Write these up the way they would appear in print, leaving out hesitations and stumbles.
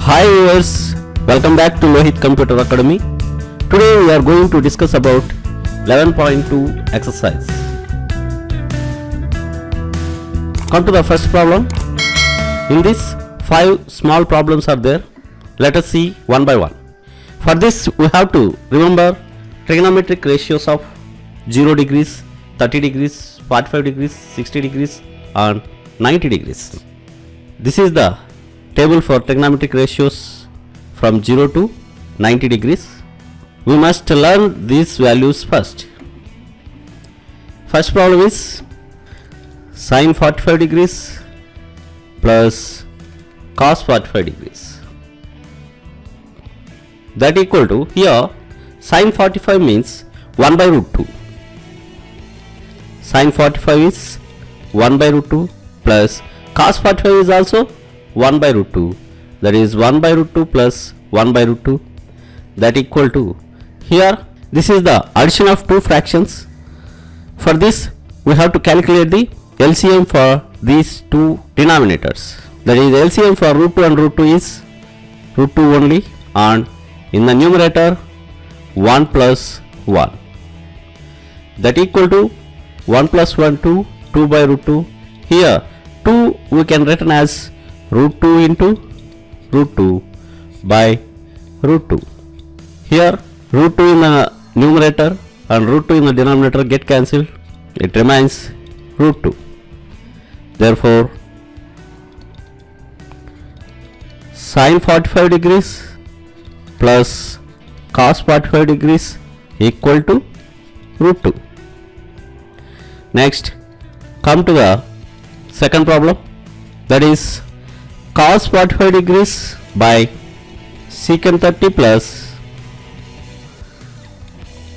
Hi viewers, welcome back to Lohit Computer Academy. Today we are going to discuss about 11.2 exercise. Come to the first problem. In this 5 small problems are there. Let us see one by one. For this we have to remember trigonometric ratios of 0 degrees, 30 degrees, 45 degrees, 60 degrees and 90 degrees. This is the table for trigonometric ratios from 0 to 90 degrees. We must learn these values first. First problem is sin 45 degrees plus cos 45 degrees. That equal to, here sin 45 means 1 by root 2. Sin 45 is 1 by root 2 plus cos 45 is also 1 by root 2, that is 1 by root 2 plus 1 by root 2, that equal to, here this is the addition of two fractions. For this we have to calculate the LCM for these two denominators, that is LCM for root 2 and root 2 is root 2 only, and in the numerator 1 plus 1, that equal to 1 plus 1 2, 2 by root 2. Here 2 we can written as root 2 into root 2 by root 2. Here root 2 in the numerator and root 2 in the denominator get cancelled. It remains root 2. Therefore sin 45 degrees plus cos 45 degrees equal to root 2. Next, come to the second problem, that is cos 45 degrees by secant 30 plus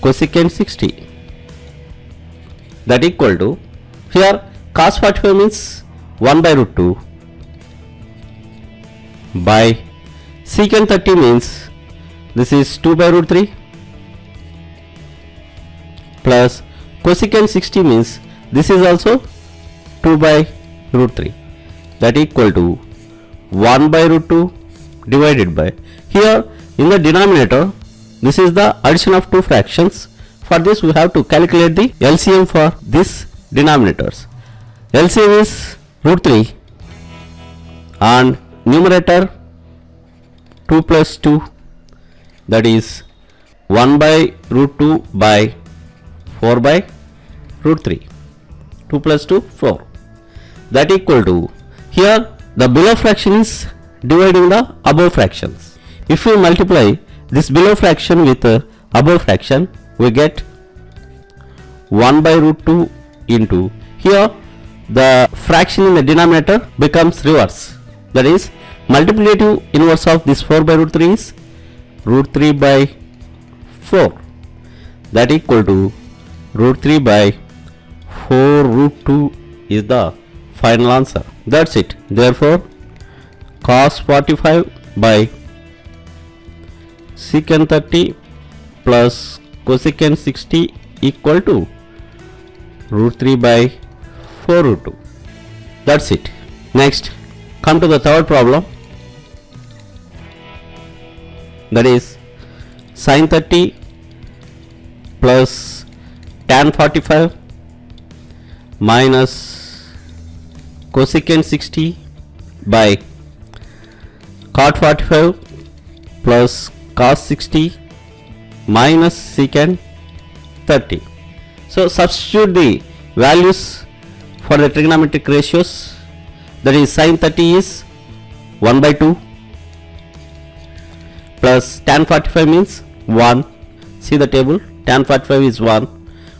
cosecant 60, that equal to, here cos 45 means 1 by root 2 by secant 30 means this is 2 by root 3 plus cosecant 60 means this is also 2 by root 3, that equal to 1 by root 2 divided by, here in the denominator this is the addition of two fractions. For this we have to calculate the LCM for these denominators. LCM is root 3 and numerator 2 plus 2, that is 1 by root 2 by 4 by root 3, 2 plus 2 4, that equal to, here the below fraction is dividing the above fractions. If we multiply this below fraction with above fraction, we get 1 by root 2 into, here the fraction in the denominator becomes reverse, that is multiplicative inverse of this 4 by root 3 is root 3 by 4, that equal to root 3 by 4 root 2 is the final answer. That's it. Therefore cos 45 by secant 30 plus cosecant 60 equal to root 3 by 4 root 2. That's it. Next, come to the third problem, that is sin 30 plus tan 45 minus cosecant 60 by cot 45 plus cos 60 minus secant 30. So substitute the values for the trigonometric ratios, that is sin 30 is 1 by 2 plus tan 45 means 1, see the table, tan 45 is 1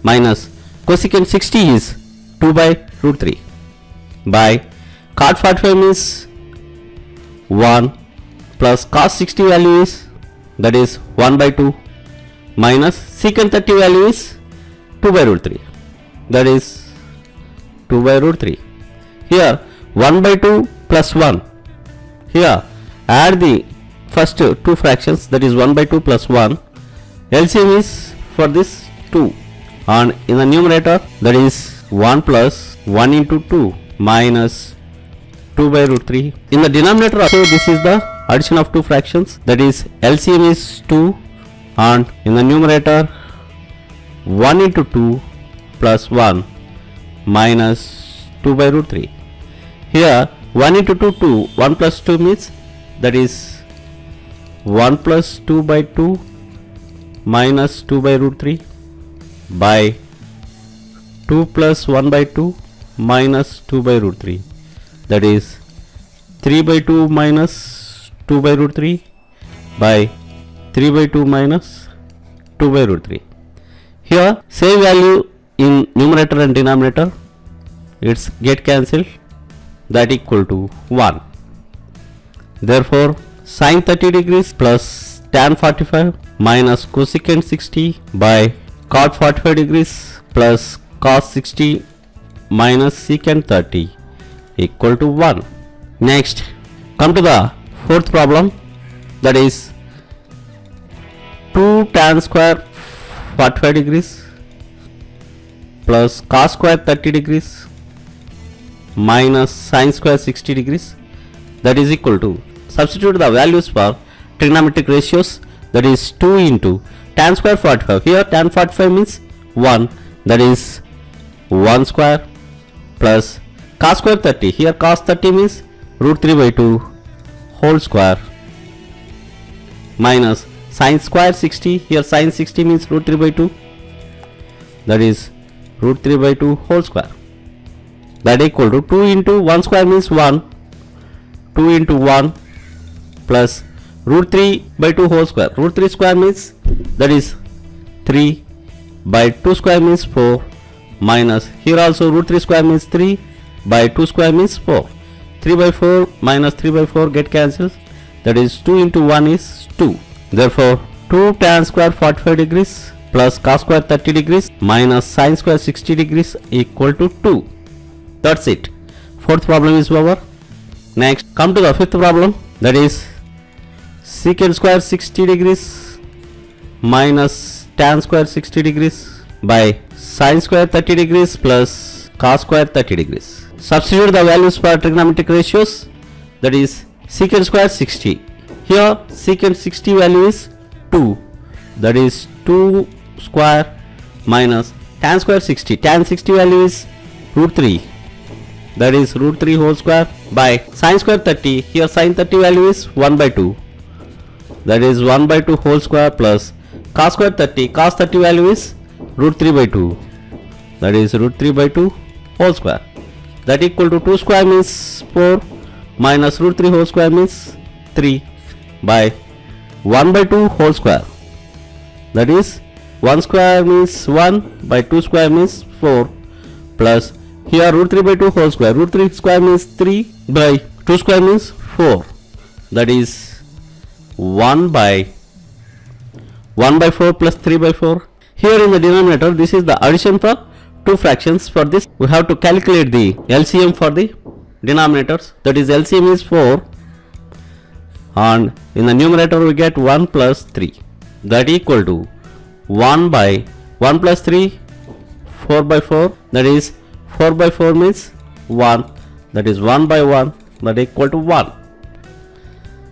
minus cosecant 60 is 2 by root 3 by cot 45 means 1 plus cos 60 value is, that is 1 by 2 minus secant 30 value is 2 by root 3, that is 2 by root 3. Here 1 by 2 plus 1, here add the first two fractions, that is 1 by 2 plus 1, LCM is for this 2, and in the numerator that is 1 plus 1 into 2 minus 2 by root 3. In the denominator also this is the addition of two fractions, that is LCM is 2, and in the numerator 1 into 2 plus 1 minus 2 by root 3. Here 1 into 2, 2, 1 plus 2 means that is 1 plus 2 by 2 minus 2 by root 3 by 2 plus 1 by 2 minus 2 by root 3, that is 3 by 2 minus 2 by root 3 by 3 by 2 minus 2 by root 3. Here same value in numerator and denominator, it's get cancelled, that equal to 1. Therefore sin 30 degrees plus tan 45 minus cosecant 60 by cot 45 degrees plus cos 60 minus secant 30 equal to 1. Next, come to the fourth problem, that is 2 tan square 45 degrees plus cos square 30 degrees minus sin square 60 degrees, that is equal to, substitute the values for trigonometric ratios, that is 2 into tan square 45, here tan 45 means 1, that is 1 square plus cos square 30, here cos 30 means root 3 by 2 whole square minus sin square 60, here sin 60 means root 3 by 2, that is root 3 by 2 whole square, that equal to 2 into 1 square means 1, 2 into 1 plus root 3 by 2 whole square, root 3 square means that is 3 by 2 square means 4 minus here also root 3 square means 3 by 2 square means 4, 3 by 4 minus 3 by 4 get cancelled, that is 2 into 1 is 2. Therefore 2 tan square 45 degrees plus cos square 30 degrees minus sin square 60 degrees equal to 2. That's it. Fourth problem is over. Next, come to the fifth problem, that is secant square 60 degrees minus tan square 60 degrees by sin square 30 degrees plus cos square 30 degrees. Substitute the values for trigonometric ratios, that is secant square 60. Here secant 60 value is 2, that is 2 square minus tan square 60, tan 60 value is root 3, that is root 3 whole square by sin square 30, here sin 30 value is 1 by 2, that is 1 by 2 whole square plus cos square 30, cos 30 value is root 3 by 2, that is root 3 by 2 whole square, that equal to 2 square means 4 minus root 3 whole square means 3 by 1 by 2 whole square, that is 1 square means 1 by 2 square means 4 plus here root 3 by 2 whole square, root 3 square means 3 by 2 square means 4, that is 1 by 4 plus 3 by 4. Here in the denominator this is the addition for two fractions, for this we have to calculate the LCM for the denominators, that is LCM is 4 and in the numerator we get 1 plus 3, that equal to 1 by 1 plus 3 4 by 4, that is 4 by 4 means 1, that is 1 by 1, that equal to 1.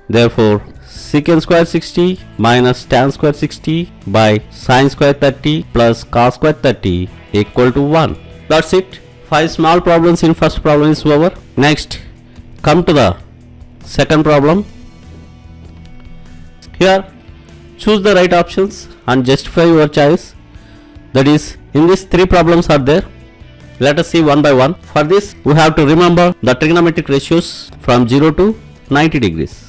Therefore secant square 60 minus tan square 60 by sin square 30 plus cos square 30 equal to 1. That's it. 5 small problems in first problem is over. Next, come to the second problem. Here choose the right options and justify your choice, that is in this 3 problems are there. Let us see one by one. For this we have to remember the trigonometric ratios from 0 to 90 degrees.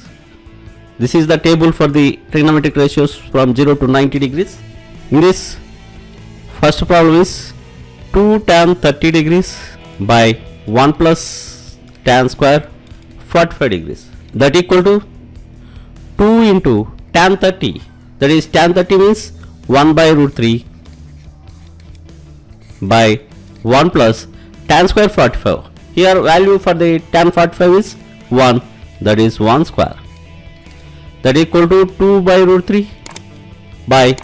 This is the table for the trigonometric ratios from 0 to 90 degrees. In this first problem is 2 tan 30 degrees by 1 plus tan square 45 degrees, that equal to 2 into tan 30, that is tan 30 means 1 by root 3 by 1 plus tan square 45. Here value for the tan 45 is 1, that is 1 square, that equal to 2 by root 3 by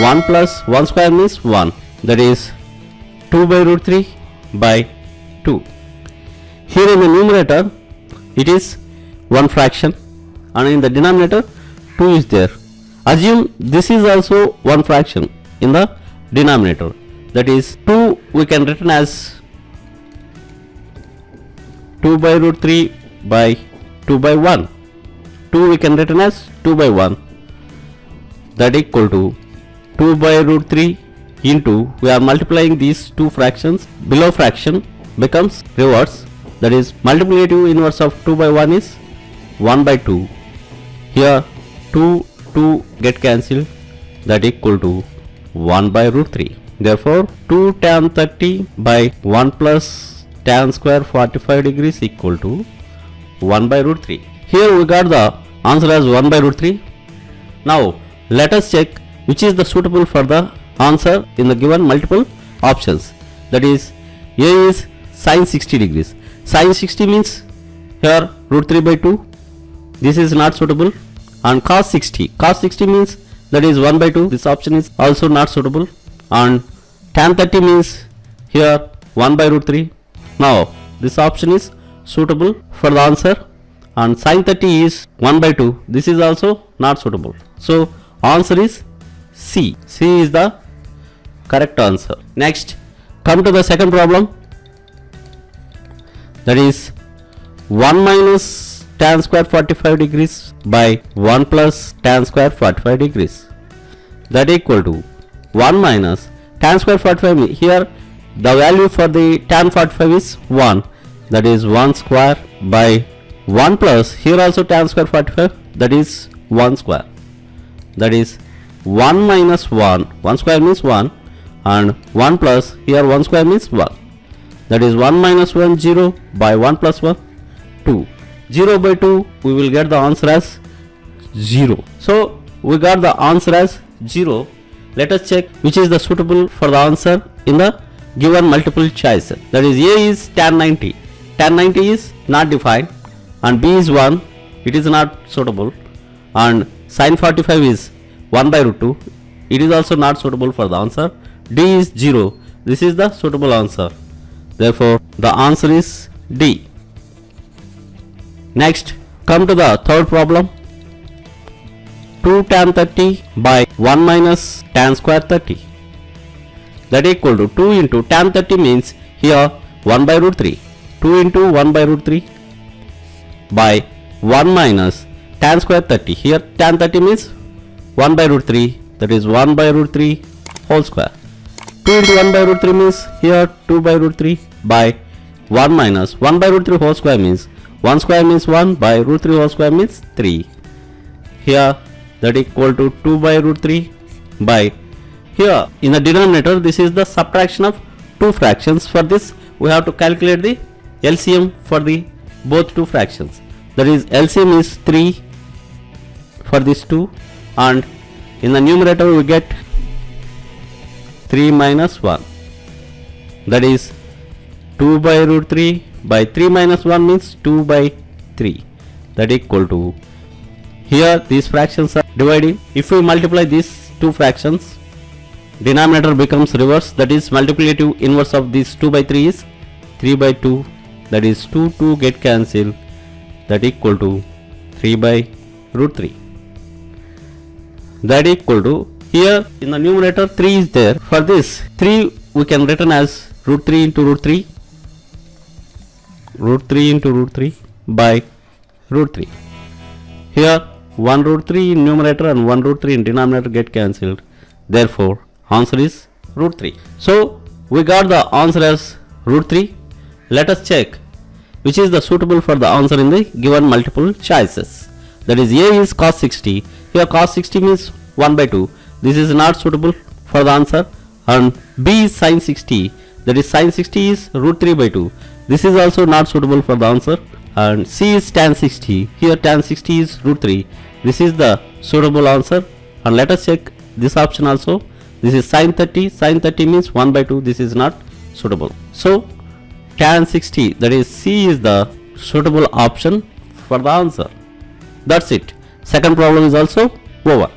1 plus 1 square means 1, that is 2 by root 3 by 2. Here in the numerator it is one fraction and in the denominator 2 is there. Assume this is also one fraction in the denominator, that is 2 we can written as 2 by root 3 by 2 by 1. 2 we can written as 2 by 1, that equal to 2 by root 3 into, we are multiplying these two fractions, below fraction becomes reverse, that is multiplicative inverse of 2 by 1 is 1 by 2. Here 2 get cancelled, that equal to 1 by root 3. Therefore 2 tan 30 by 1 plus tan square 45 degrees equal to 1 by root 3. Here we got the answer as 1 by root 3. Now let us check which is the suitable for the answer in the given multiple options. That is, A is sin 60 degrees. Sin 60 means here root 3 by 2. This is not suitable. And cos 60. Cos 60 means that is 1 by 2. This option is also not suitable. And tan 30 means here 1 by root 3. Now this option is suitable for the answer. And sin 30 is 1 by 2. This is also not suitable. So answer is C. C is the correct answer. Next, come to the second problem. That is 1 minus tan square 45 degrees by 1 plus tan square 45 degrees. That equal to 1 minus tan square 45. Here the value for the tan 45 is 1. That is 1 square by 1 plus, here also tan square 45, that is 1 square. That is 1 minus 1. 1 square means 1. And 1 plus, here 1 square means 1. That is 1 minus 1, 0 by 1 plus 1, 2. 0 by 2, we will get the answer as 0. So we got the answer as 0. Let us check which is the suitable for the answer in the given multiple choice. That is, A is tan 90. Tan 90 is not defined. And B is 1. It is not suitable. And sin 45 is 1 by root 2. It is also not suitable for the answer. D is 0. This is the suitable answer. Therefore, the answer is D. Next, come to the third problem. 2 tan 30 by 1 minus tan square 30. That equal to 2 into tan 30 means here 1 by root 3. 2 into 1 by root 3 by 1 minus tan square 30. Here tan 30 means 1 by root 3. That is 1 by root 3 whole square. 2 into 1 by root 3 means here 2 by root 3 by 1 minus 1 by root 3 whole square means 1 square means 1 by root 3 whole square means 3. Here that equal to 2 by root 3 by, here in the denominator this is the subtraction of two fractions. For this we have to calculate the LCM for the both two fractions. That is, LCM is 3 for these two, and in the numerator we get 3 minus 1. That is 2 by root 3 by 3 minus 1 means 2 by 3. That equal to, here these fractions are dividing. If we multiply these two fractions, denominator becomes reverse. That is, multiplicative inverse of these 2 by 3 is 3 by 2. That is 2 get cancelled. That equal to 3 by root 3. That equal to, here in the numerator 3 is there. For this 3 we can written as root 3 into root 3. Root 3 into root 3 by root 3. Here 1 root 3 in numerator and 1 root 3 in denominator get cancelled. Therefore answer is root 3. So we got the answer as root 3. Let us check which is the suitable for the answer in the given multiple choices. That is, A is cos 60. Here cos 60 means 1 by 2. This is not suitable for the answer. And B is sin 60. That is, sin 60 is root 3 by 2. This is also not suitable for the answer. And C is tan 60. Here tan 60 is root 3. This is the suitable answer. And let us check this option also. This is sin 30. Sin 30 means 1 by 2. This is not suitable. So tan 60, that is, C is the suitable option for the answer. That's it. Second problem is also over.